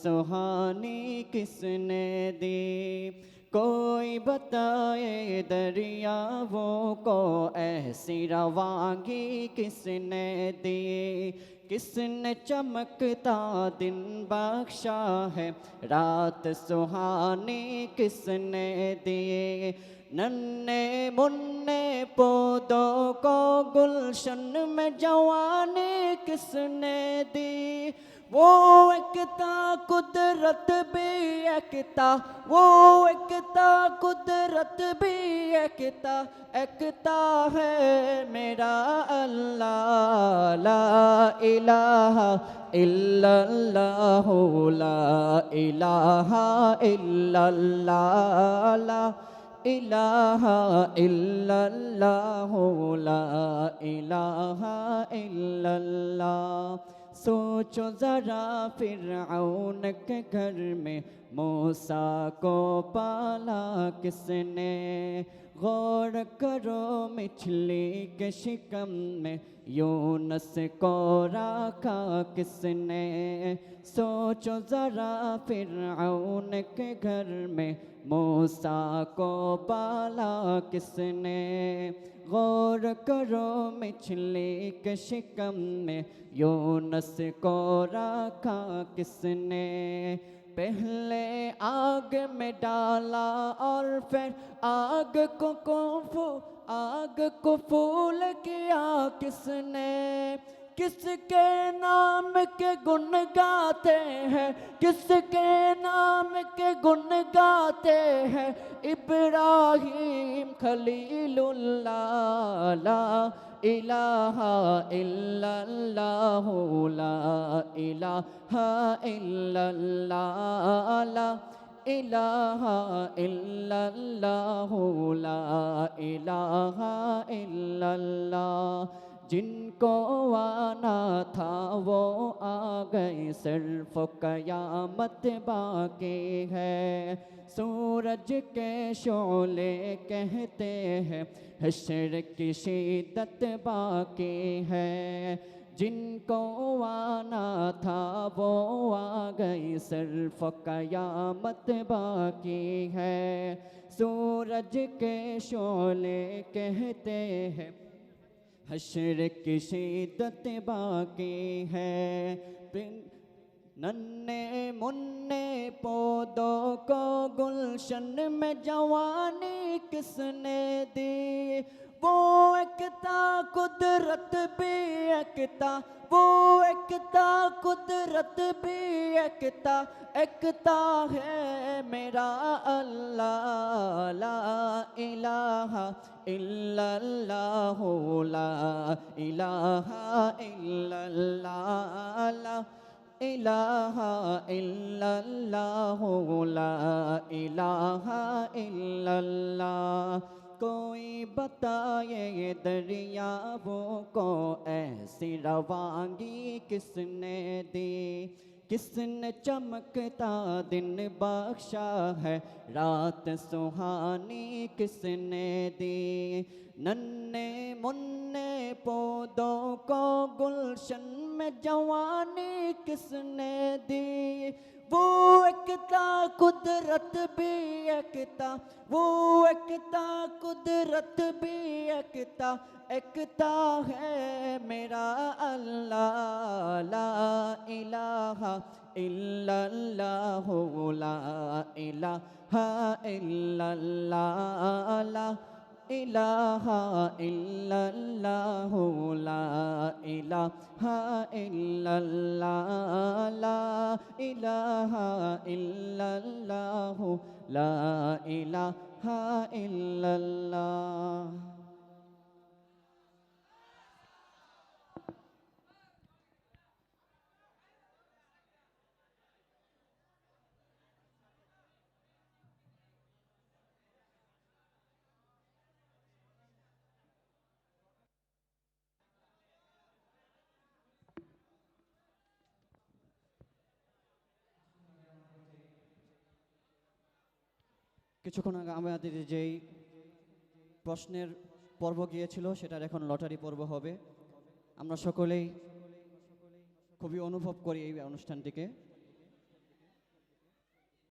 सुहानी किसने दी। कोई बताए दरियाओं को ऐसी रवांगी किसने दी। किसने चमकता दिन बख्शा है, रात सुहानी किसने दी। नन्हे मुन्ने पौधों को गुलशन में जवानी किसने दी। वो एकता कुदरत भी एकता, वो एकता कुदरत भी एकता, एकता है मेरा अल्लाह। ला इलाहा इल्लल्लाह, ला इलाहा इल्लल्लाह, ला इलाहा इल्लल्लाह, ला इलाहा इल्लल्लाह। सोचो जरा फिरऔन के घर में मूसा को पाला किसने। गौर करो मछली के शिकम में यूनुस को रखा किसने। सोचो जरा फिरऔन के घर में मूसा को पाला किसने। गौर करो मछली के शिकम में यूनुस को रखा किसने। पहले आग में डाला और फिर आग को फूल किया किसने। किसके नाम के गुण गाते हैं, किसके नाम के गुण गाते हैं इब्राहीम खलीलुल्लाह। ला इलाहा इल्लल्लाह, ला इलाहा इल्लल्लाह, ला इलाहा इल्लल्लाह, ला इलाहा इल्लल्लाह। जिनको आना था वो आ गए, सिर्फ कयामत बाकी है। सूरज के शोले कहते हैं हश्र की शिद्दत बाकी है। जिनको आना था वो आ गई, सिर्फ कयामत बाकी है। सूरज के शोले कहते हैं हश्र की शिद्दत बाकी है। नन्हे मुन्ने पौधों को गुलशन में जवानी किसने दी। वो एकता कुदरत भी एकता, वो एकता कुदरत भी एकता, एकता है मेरा अल्लाह। ला इलाहा इल्लल्लाह, ला इलाहा इल्लल्लाह, ला इलाहा इल्लल्लाह, ला इलाहा इल्लल्लाह। कोई बताए दरियाओं को ऐसी रवांगी किसने दी। किसने चमकता दिन बख्शा है, रात सुहानी किसने दी। नन्हे मुन्ने पौधों को गुलशन में जवानी किसने दी। वो एकता कुदरत भी एकता, वो एकता कुदरत भी एकता, एकता है मेरा अल्लाह। ला इलाहा इल्लल्लाह, ला इलाहा इल्लल्लाह, ला इलाहा इल्लल्लाह, ला इलाहा इल्लल्लाह, ला इलाहा इल्लल्लाह, ला इलाहा इल्लल्लाह। কিছুক্ষণ আগে আমাদের যেই প্রশ্নের পর্ব গিয়েছিল সেটার এখন লটারি পর্ব হবে। আমরা সকলেই খুবই অনুভব করি এই অনুষ্ঠানটিকে।